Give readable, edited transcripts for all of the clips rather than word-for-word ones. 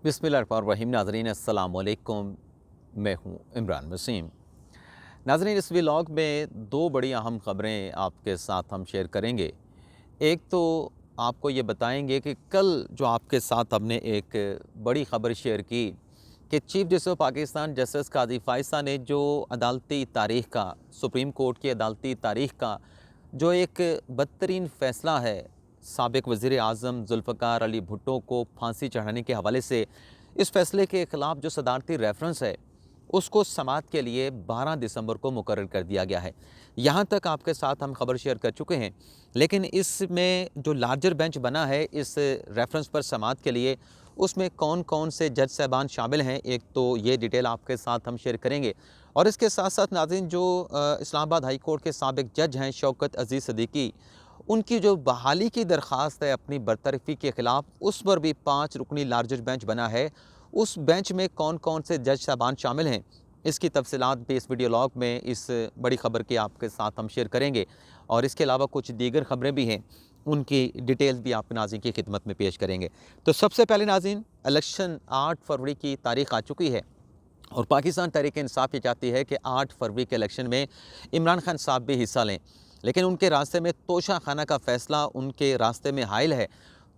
बिस्मिल्लाहिर्रहमानिर्रहीम। नाज़रीन अस्सलाम वालेकुम, मैं हूँ इमरान वसीम। नाज़रीन, इस व्लॉग में दो बड़ी अहम ख़बरें आपके साथ हम शेयर करेंगे। एक तो आपको ये बताएंगे कि कल जो आपके साथ हमने एक बड़ी ख़बर शेयर की कि chief justice of Pakistan justice Qazi Faez ने जो अदालती तारीख़ का, सुप्रीम कोर्ट की अदालती तारीख़ का जो एक बदतरीन फ़ैसला है, साबिक़ वज़ीर आज़म ज़ुल्फ़िकार अली भुट्टो को फांसी चढ़ाने के हवाले से, इस फ़ैसले के ख़िलाफ़ जो सदारती रेफरेंस है उसको समाअत के लिए 12 दिसंबर को मुकर्रर कर दिया गया है। यहाँ तक आपके साथ हम खबर शेयर कर चुके हैं, लेकिन इसमें जो लार्जर बेंच बना है इस रेफरेंस पर समाअत के लिए, उसमें कौन कौन से जज साहबान शामिल हैं, एक तो ये डिटेल आपके साथ हम शेयर करेंगे। और इसके साथ साथ नाज़रीन, जो इस्लामाबाद हाई कोर्ट के साबिक़ जज हैं शौकत अज़ीज़ सिद्दीकी, उनकी जो बहाली की दरख्वास्त है अपनी बरतरफ़ी के ख़िलाफ़, उस पर भी 5 रुकनी लार्जर बेंच बना है। उस बेंच में कौन कौन से जज साहबान शामिल हैं, इसकी तफसीलात भी इस वीडियो लॉग में इस बड़ी ख़बर के आपके साथ हम शेयर करेंगे। और इसके अलावा कुछ दीगर ख़बरें भी हैं, उनकी डिटेल्स भी आप नाज़रीन की खिदमत में पेश करेंगे। तो सबसे पहले नाज़रीन, इलेक्शन 8 फरवरी की तारीख़ आ चुकी है और पाकिस्तान तहरीक इंसाफ ये चाहती है कि 8 फरवरी के इलेक्शन में इमरान खान साहब भी हिस्सा लें, लेकिन उनके रास्ते में तोशा खाना का फ़ैसला उनके रास्ते में हाइल है।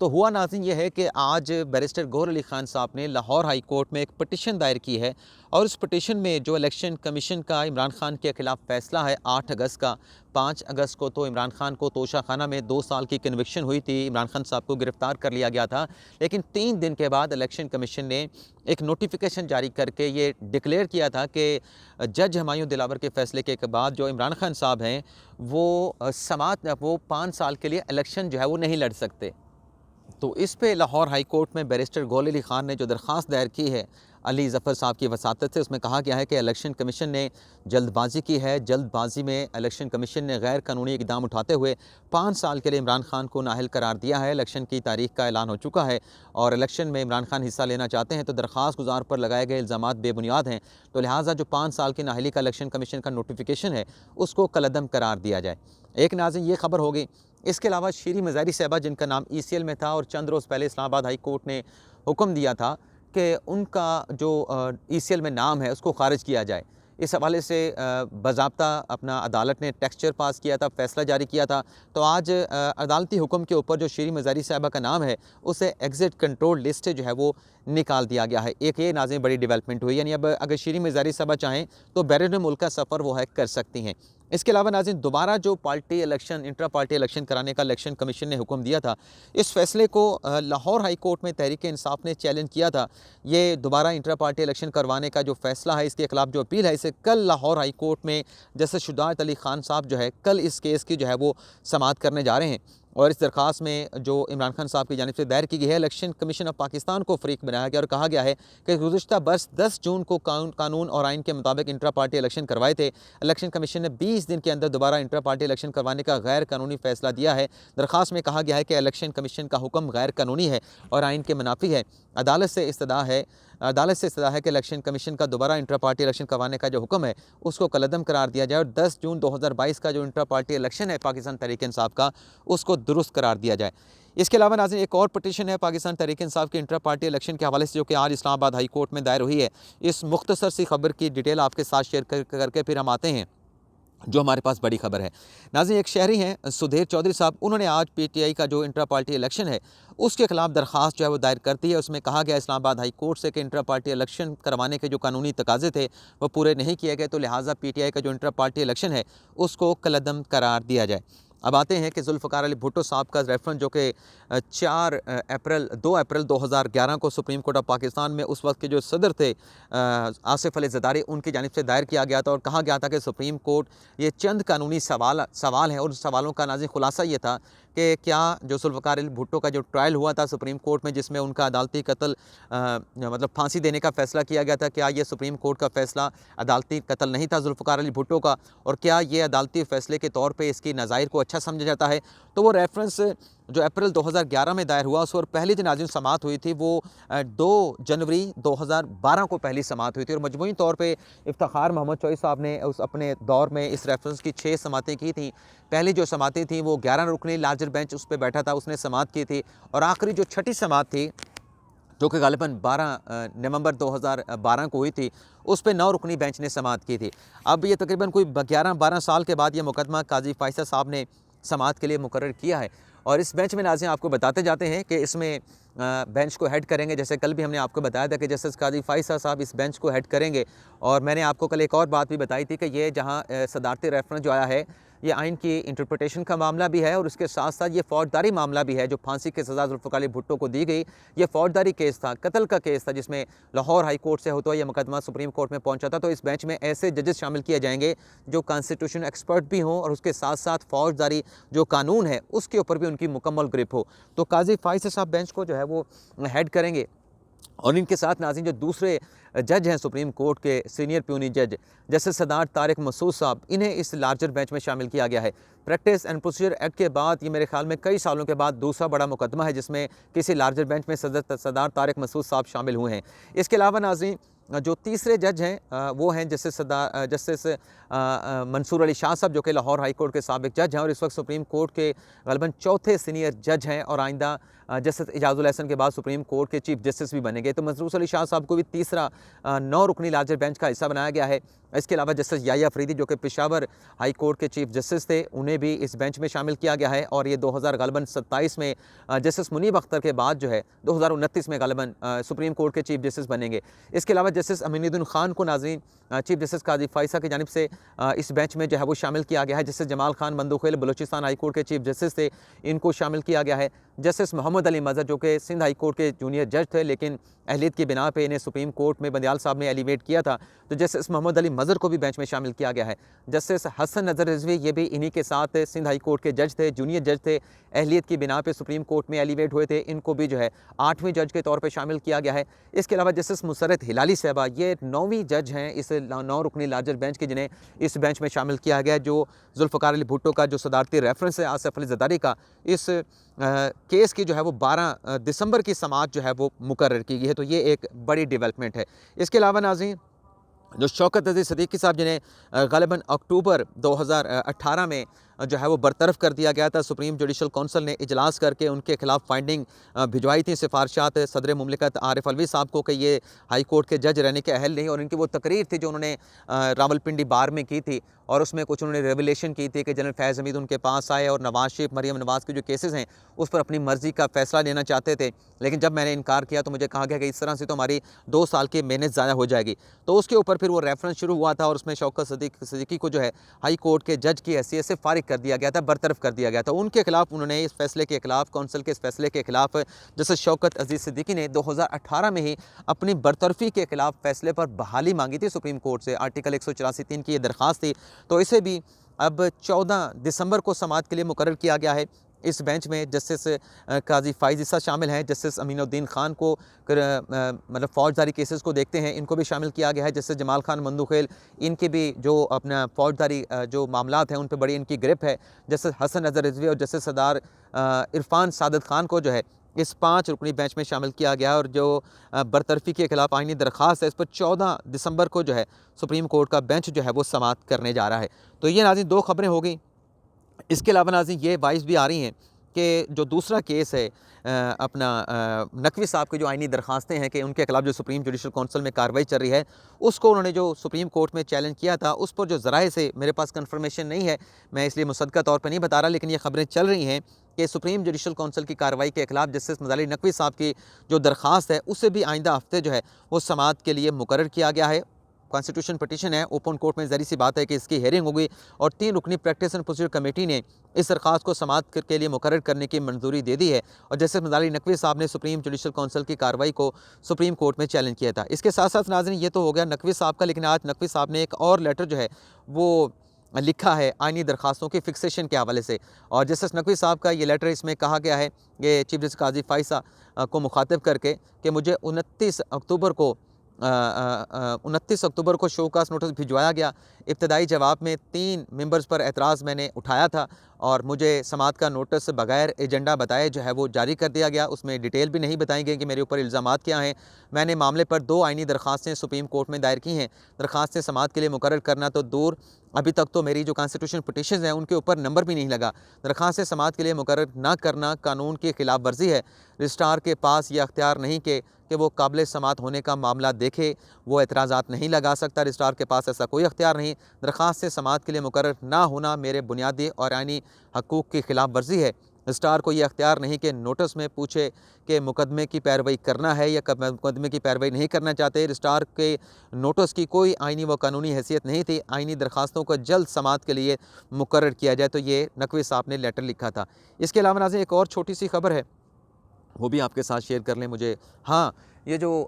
तो हुआ नाज़रीन ये है कि आज बैरिस्टर गौहर अली ख़ान साहब ने लाहौर हाई कोर्ट में एक पटिशन दायर की है और उस पटिशन में जो इलेक्शन कमीशन का इमरान खान के ख़िलाफ़ फ़ैसला है 8 अगस्त का, 5 अगस्त को तो इमरान खान को तोशा खाना में 2 साल की कन्विक्शन हुई थी, इमरान खान साहब को गिरफ़्तार कर लिया गया था। लेकिन 3 दिन के बाद इलेक्शन कमीशन ने एक नोटिफिकेशन जारी करके ये डिक्लेयर किया था कि जज हुमायूं दिलावर के फ़ैसले के बाद जो इमरान खान साहब हैं वो वो 5 साल के लिए इलेक्शन जो है वो नहीं लड़ सकते। तो इस पे लाहौर हाई कोर्ट में बैरिस्टर गौहर अली ख़ान ने जो दरख्वास्त दायर की है अली ज़फ़र साहब की वसातत से, उसमें कहा गया है कि इलेक्शन कमीशन ने जल्दबाजी की है। जल्दबाजी में इलेक्शन कमीशन ने गैर कानूनी इक़दाम उठाते हुए 5 साल के लिए इमरान खान को नाअहल करार दिया है। इलेक्शन की तारीख़ का ऐलान हो चुका है और इलेक्शन में इमरान खान हिस्सा लेना चाहते हैं, तो दरख्वास्त गुजार पर लगाए गए इल्ज़ामात बेबुनियाद हैं। तो लिहाजा जो 5 साल की नाअहली का इलेक्शन कमीशन का नोटिफिकेशन है उसको कलअदम करार दिया जाए। एक नाज़रीन ये खबर हो गई। इसके अलावा शीरी मज़ारी साहबा, जिनका नाम ECL में था और चंद रोज़ पहले इस्लामाबाद हाई कोर्ट ने हुक्म दिया था कि उनका जो ECL में नाम है उसको खारिज किया जाए, इस हवाले से बाज़ाब्ता अपना अदालत ने टेक्सचर पास किया था, फ़ैसला जारी किया था। तो आज अदालती हुक्म के ऊपर जो शीरी मज़ारी साहबा का नाम है उसे एग्ज़िट कंट्रोल लिस्ट से जो है वो निकाल दिया गया है। एक ये नाज़रीन बड़ी डेवलपमेंट हुई, यानी अब अगर शीरी मज़ारी साहबा चाहें तो बैरून मुल्क का सफ़र वो है कर सकती हैं। इसके अलावा नाज़रीन, दोबारा जो party election, intra party election कराने का इलेक्शन कमीशन ने हुक्म दिया था, इस फैसले को लाहौर हाई कोर्ट में तहरीक इंसाफ ने चैलेंज किया था। ये दोबारा इंट्रा पार्टी इलेक्शन करवाने का जो फैसला है, इसके खिलाफ जो अपील है, इसे कल लाहौर हाई कोर्ट में जस्टिस शुजाअत अली ख़ान साहब जो है कल इस केस की जो है वो समाअत करने जा रहे हैं। और इस दरख्वास्त में जो इमरान खान साहब की जानिब से दायर की गई है, इलेक्शन कमीशन ऑफ पाकिस्तान को फ़रीक बनाया गया और कहा गया है कि गुज़िश्ता बरस 10 जून को कानून और आइन के मुताबिक इंट्रा पार्टी इलेक्शन करवाए थे। इलेक्शन कमीशन ने 20 दिन के अंदर दोबारा इंट्रा पार्टी इलेक्शन करवाने का गैर कानूनी फ़ैसला दिया है। दरख्वास्त में कहा गया है कि इलेक्शन कमीशन का हुक्म गैर कानूनी है और आइन के मुनाफी है। अदालत से इस्तदा है कि इलेक्शन कमीशन का दोबारा इंट्रा पार्टी इलेक्शन करवाने का जो हुक्म है उसको कलअदम करार दिया जाए और 10 जून 2022 का जो इंट्रा पार्टी इलेक्शन है पाकिस्तान तहरीक इंसाफ का, उसको दुरुस्त करार दिया जाए। इसके अलावा नाज़रीन, एक और पटिशन है पाकिस्तान तहरीक इंसाफ के इंट्रा पार्टी इलेक्शन के हवाले से, जो कि आज इस्लामाबाद हाई कोर्ट में दायर हुई है। इस मुख्तसर सी खबर की डिटेल आपके साथ शेयर करके फिर हम आते हैं जो हमारे पास बड़ी खबर है। नाज़रीन, एक शहरी हैं सुधीर चौधरी साहब, उन्होंने आज PTI का जो इंट्रा पार्टी इलेक्शन है उसके खिलाफ दरख्वास्त जो है वो दायर करती है। उसमें कहा गया इस्लामाबाद हाई कोर्ट से कि इंट्रा पार्टी इलेक्शन करवाने के जो कानूनी तकाजे थे वो पूरे नहीं किए गए, तो लिहाजा PTI का जो इंट्रा पार्टी इलेक्शन है उसको कलअदम करार दिया जाए। अब आते हैं कि ज़ुल्फ़िकार अली भुट्टो साहब का रेफरेंस, जो कि 2 अप्रैल 2011 को सुप्रीम कोर्ट ऑफ पाकिस्तान में उस वक्त के जो सदर थे आसिफ अली ज़रदारी, उनकी जानिब से दायर किया गया था और कहा गया था कि सुप्रीम कोर्ट ये चंद कानूनी सवाल हैं और उन सवालों का नाज़रीन खुलासा ये था कि क्या जो ज़ुल्फ़िकार अली भुट्टो का जो ट्रायल हुआ था सुप्रीम कोर्ट में, जिसमें उनका अदालती कत्ल मतलब फांसी देने का फ़ैसला किया गया था, क्या ये सुप्रीम कोर्ट का फ़ैसला अदालती कत्ल नहीं था ज़ुल्फ़िकार अली भुट्टो का, और क्या ये अदालती फ़ैसले के तौर पर इसकी नज़ाइर को अच्छा समझा जाता है। तो वो रेफरेंस जो अप्रैल 2011 में दायर हुआ, उस पर पहली जो नाज़रीन समाअत हुई थी वो 2 जनवरी 2012 को पहली समाअत हुई थी और मजमूई तौर पे इफ्तिखार मोहम्मद चौधरी साहब ने उस अपने दौर में इस रेफरेंस की 6 समाअतें की थी। पहली जो समाअतें थी वो 11 रुकनी लार्जर बेंच उस पर बैठा था, उसने समाअत की थी और आखिरी जो छठी समाअत थी जो कि ग़ालिबन 12 नवंबर 2012 को हुई थी, उस पे 9 रुकनी बेंच ने समाअत की थी। अब ये तकरीबन कोई 11-12 साल के बाद ये मुकदमा काजी फ़ैसल साहब ने समाअत के लिए मुकर्रर किया है। और इस बेंच में नाज़रीन आपको बताते जाते हैं कि इसमें बेंच को हेड करेंगे, जैसे कल भी हमने आपको बताया था कि जस्टिस काजी फ़ैसल साहब इस बेंच को हेड करेंगे। और मैंने आपको कल एक और बात भी बताई थी कि ये जहाँ सदारती रेफरेंस जो आया है, ये आइन की इंटरप्रिटेशन का मामला भी है और उसके साथ साथ ये फ़ौजदारी मामला भी है। जो फांसी की सज़ा ज़ुल्फ़िकार अली भुट्टो को दी गई, ये फ़ौजदारी केस था, कत्ल का केस था, जिसमें लाहौर हाई कोर्ट से होता हुआ ये मुकदमा सुप्रीम कोर्ट में पहुंचा था। तो इस बेंच में ऐसे जजेस शामिल किए जाएंगे जो कॉन्स्टिट्यूशन एक्सपर्ट भी हों और उसके साथ साथ फ़ौजदारी जो कानून है उसके ऊपर भी उनकी मुकम्मल ग्रिप हो। तो काजी फ़ैसल साहब बेंच को जो है वो हेड करेंगे। और इनके साथ नाज़रीन जो दूसरे जज हैं सुप्रीम कोर्ट के सीनियर प्यूनी जज जस्टिस सदारत तारिक मसूद साहब, इन्हें इस लार्जर बेंच में शामिल किया गया है। प्रैक्टिस एंड प्रोसीजर एक्ट के बाद ये मेरे ख्याल में कई सालों के बाद दूसरा बड़ा मुकदमा है जिसमें किसी लार्जर बेंच में सदारत तारिक मसूद साहब शामिल हुए हैं। इसके अलावा नाज़रीन जो तीसरे जज हैं वो हैं जस्टिस मंसूर अली शाह साहब, जो कि लाहौर हाई कोर्ट के साबिक जज हैं और इस वक्त सुप्रीम कोर्ट के ग़ालिबन चौथे सीनियर जज हैं और आइंदा जस्टिस इजाज़ुल एहसन के बाद सुप्रीम कोर्ट के चीफ जस्टिस भी बनेंगे। तो मंसूर अली शाह साहब को भी तीसरा 9 रुकनी लार्जर बेंच का हिस्सा बनाया गया है। इसके अलावा जस्टिस याहिया अफरीदी, जो कि पेशावर हाई कोर्ट के चीफ जस्टिस थे, उन्हें भी इस बेंच में शामिल किया गया है। और ये 2027 में जस्टिस मुनीब अख्तर के बाद जो है 2029 में ग़ालिबन सुप्रीम कोर्ट के चीफ जस्टिस बनेंगे। इसके अलावा जस्टिस अमीनुद्दीन खान को नाज़रीन चीफ जस्टिस काजी फ़ैसल की जानिब से इस बेंच में जो है वो शामिल किया गया है। Justice Jamal Khan Bandukhel Balochistan high court के चीफ जस्टिस थे, इनको शामिल किया गया है। जस्टिस मोहम्मद अली मज़हर, जो कि सिंध हाई कोर्ट के जूनियर जज थे लेकिन अहलियत की बिना पे इन्हें सुप्रीम कोर्ट में बंदियाल साहब ने एलिवेट किया था, तो जस्टिस मोहम्मद अली मज़हर को भी बेंच में शामिल किया गया है। जस्टिस हसन नज़र रिजवी, ये भी इन्हीं के साथ सिंध हाई कोर्ट के जज थे, जूनियर जज थे, अहलियत की बिना पे सुप्रीम कोर्ट में एलिवेट हुए थे, इनको भी जो है 8वें जज के तौर पर शामिल किया गया है। इसके अलावा जस्टिस मुसर्रत हिलाली साहबा, ये 9वीं जज हैं इस 9 रुकनी लार्जर बेंच के, जिन्हें इस बेंच में शामिल किया गया है। जो ज़ुल्फ़िकार अली भुट्टो का जो सदारती रेफरेंस है आसिफ अली ज़रदारी का, इस केस की जो है वो 12 दिसंबर की समाअत जो है वो मुकर्रर की गई है। तो ये एक बड़ी डेवलपमेंट है। इसके अलावा नाज़रीन जो शौकत अज़ीज़ सिद्दीकी साहब, जिन्हें ग़ालिबन अक्टूबर 2018 में जो है वो बरतरफ़ कर दिया गया था, सुप्रीम जुडिशल कौंसिल ने इजलास करके उनके खिलाफ फाइंडिंग भिजवाई थी, सिफारशात सदर मुमलिकत आरिफ अलवी साहब को कि ये हाई कोर्ट के जज रहने के अहल नहीं। और इनकी वो तकरीर थी जो उन्होंने रावलपिंडी बार में की थी और उसमें कुछ उन्होंने रेवलेशन की थी कि जनरल फैज़ हमीद उनके पास आए और नवाज़ शरीफ, मरीम नवाज़ के जो केसेस हैं उस पर अपनी मर्ज़ी का फ़ैसला लेना चाहते थे। लेकिन जब मैंने इनकार किया तो मुझे कहा गया कि इस तरह से तो हमारी 2 साल की मेहनत ज़ाया हो जाएगी। तो उसके ऊपर फिर वो रेफरेंस शुरू हुआ था और उसमें शौकत सिद्दीकी को जो है हाई कोर्ट के जज की हैसियत से फ़ारिग कर दिया गया था, बरतरफ़ कर दिया गया था। उनके खिलाफ उन्होंने इस फैसले के खिलाफ, कौंसिल के इस फैसले के खिलाफ जस्टिस शौकत अज़ीज़ सिद्दीकी ने 2018 में ही अपनी बरतरफ़ी के खिलाफ फैसले पर बहाली मांगी थी सुप्रीम कोर्ट से। आर्टिकल 184(3) की ये दरख्वास्त थी। तो इसे भी अब 14 दिसंबर को समाअत के लिए मुकर्रर किया गया है। इस बेंच में जस्टिस काजी फ़ाइज़ शामिल हैं, जस्टिस अमीनुद्दीन खान को मतलब फ़ौजदारी केसेस को देखते हैं, इनको भी शामिल किया गया है। जस्टिस जमाल खान बंदूखेल, इनके भी जो अपना फ़ौजदारी जो मामलात हैं उन पर बड़ी इनकी ग्रिप है। जस्टिस हसन नज़र रिजवी और जस्टिस सरदार इरफान सादत खान को जो है इस 5 रुकनी बेंच में शामिल किया गया। और जो बरतरफ़ी के खिलाफ आइनी दरख्वास्त है, इस पर 14 दिसंबर को जो है सुप्रीम कोर्ट का बेंच जो है वो समाअत करने जा रहा है। तो ये नाज़रीन 2 खबरें हो गई। इसके अलावा नाज़रीन ये वाइस भी आ रही हैं कि जो दूसरा केस है अपना नकवी साहब की जो आइनी दरख्वास्तें हैं कि उनके खिलाफ जो सुप्रीम जुडिशल कौंसिल में कार्रवाई चल रही है, उसको उन्होंने जो सुप्रीम कोर्ट में चैलेंज किया था, उस पर जो ज़राए से मेरे पास कंफर्मेशन नहीं है, मैं इसलिए मुसद्दक़ा तौर पर नहीं बता रहा, लेकिन ये खबरें चल रही हैं कि सुप्रीम जुडिशल कौंसिल की कार्रवाई के खिलाफ जस्टिस मज़ार अली नकवी साहब की जो दरख्वास्त है उसे भी आइंदा हफ्ते जो है वो समाअत के लिए मुकर्रर किया गया है। कॉन्स्टिट्यूशन पटिशन है, ओपन कोर्ट में ज़री सी बात है कि इसकी हेयरिंग होगी और 3 रुकनी प्रैक्टिस एंड प्रोसीजर कमेटी ने इस दरख्वास्त को समाअत के लिए मुकर्रर करने की मंजूरी दे दी है। और जस्टिस मज़ार अली नकवी साहब ने सुप्रीम जुडिशल कौंसिल की कार्रवाई को सुप्रीम कोर्ट में चैलेंज किया था। इसके साथ साथ नाज़रीन ये तो हो गया नकवी साहब का, लेकिन आज नकवी साहब ने एक और लेटर जो है वो लिखा है आइनी दरख्वास्तों की फिक्सेशन के हवाले से। और जस्टिस नकवी साहब का ये लेटर, इसमें कहा गया है कि चीफ जस्टिस काजी फ़ैसल को मुखातिब करके कि मुझे 29 अक्टूबर को शोकास नोटिस भिजवाया गया। इब्तदाई जवाब में 3 मेंबर्स पर एतराज़ मैंने उठाया था और मुझे समाअत का नोटिस बगैर एजेंडा बताए जो है वो जारी कर दिया गया। उसमें डिटेल भी नहीं बताई गई कि मेरे ऊपर इल्ज़ामात क्या हैं। मैंने मामले पर 2 आइनी दरख्वास्तें सुप्रीम कोर्ट में दायर की हैं। दरख्वास्तें समाअत के लिए मुकर्रर करना तो दूर, अभी तक तो मेरी जो कॉन्स्टिट्यूशन पिटीशन हैं उनके ऊपर नंबर भी नहीं लगा। दरख्वास्तें समाअत के लिए मुकर्रर ना करना कानून की खिलाफ वर्जी है। रजिस्ट्रार के पास यह अख्तियार नहीं कि कि वो काबिल समात होने का मामला देखे, वो एतराज़ात नहीं लगा सकता। रजिस्ट्रार के पास ऐसा कोई अख्तियार नहीं। दरख्वास्त से समात के लिए मुकर्रर ना होना मेरे बुनियादी और आइनी हकूक़ की खिलाफ वर्जी है। रजिस्ट्रार को ये अख्तियार नहीं कि नोटिस में पूछे कि मुकदमे की पैरवी करना है या मुकदमे की पैरवी नहीं करना चाहते। रजिस्ट्रार के नोटिस की कोई आइनी व कानूनी हैसियत नहीं थी। आइनी दरख्वास्तों को जल्द समात के लिए मुकर्रर किया जाए, तो ये नकवी साहब ने लेटर लिखा था। इसके अलावा नाज़रीन एक और छोटी सी खबर है, वो भी आपके साथ शेयर कर लें मुझे। हाँ, ये जो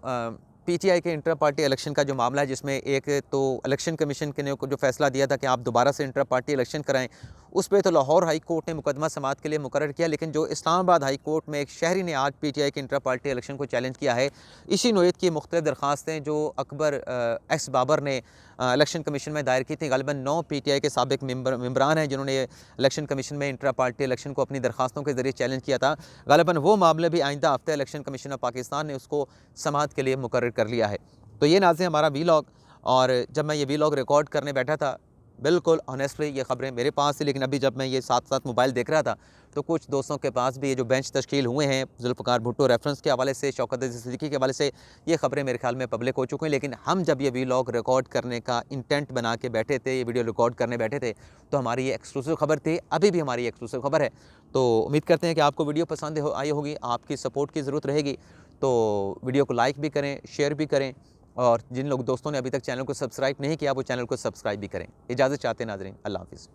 पीटीआई के इंटर पार्टी इलेक्शन का जो मामला है, जिसमें एक तो इलेक्शन कमीशन ने को जो फैसला दिया था कि आप दोबारा से इंटर पार्टी इलेक्शन कराएं, उस पर तो लाहौर हाई कोर्ट ने मुकदमा समात के लिए मुकर्रर किया, लेकिन जो इस्लामाबाद हाई कोर्ट में एक शहरी ने आज पीटीआई के इंटर पार्टी इलेक्शन को चैलेंज किया है। इसी नोयत की मुख्तलिफ दरख्वास्तें जो अकबर एस बाबर ने इलेक्शन कमीशन में दायर की थी, गालिबन 9 पीटीआई के साबिक मेंबरान हैं जिन्होंने इलेक्शन कमीशन में इंटर पार्टी इलेक्शन को अपनी दरख्वास्तों के ज़रिए चैलेंज किया था। गालिबन वो मामले भी आइंदा हफ्ते इलेक्शन कमीशन ऑफ पाकिस्तान ने उसको समात के लिए मुकर्रर कर लिया है। तो ये नाज़रीन हमारा वीलॉग, और जब मैं ये वीलॉग रिकॉर्ड करने बैठा था, बिल्कुल ऑनेस्टली ये ख़बरें मेरे पास थी, लेकिन अभी जब मैं ये साथ साथ मोबाइल देख रहा था तो कुछ दोस्तों के पास भी ये जो बेंच तश्कील हुए हैं जुल्फ़िकार भुट्टो रेफरेंस के हवाले से, शौकत अज़ीज़ सिद्दीकी के हवाले से, ये ख़बरें मेरे ख्याल में पब्लिक हो चुकी हैं। लेकिन हम जब ये वीलॉग रिकॉर्ड करने का इंटेंट बना के बैठे थे, ये वीडियो रिकॉर्ड करने बैठे थे, तो हमारी ये एक्सक्लूसिव खबर थी, अभी भी हमारी एक्सक्लूसिव खबर है। तो उम्मीद करते हैं कि आपको वीडियो पसंद आई होगी, आपकी सपोर्ट की ज़रूरत रहेगी। तो वीडियो को लाइक भी करें, शेयर भी करें, और जिन लोग दोस्तों ने अभी तक चैनल को सब्सक्राइब नहीं किया वो चैनल को सब्सक्राइब भी करें। इजाज़त चाहते हैं नाज़रीन, अल्लाह हाफ़िज़।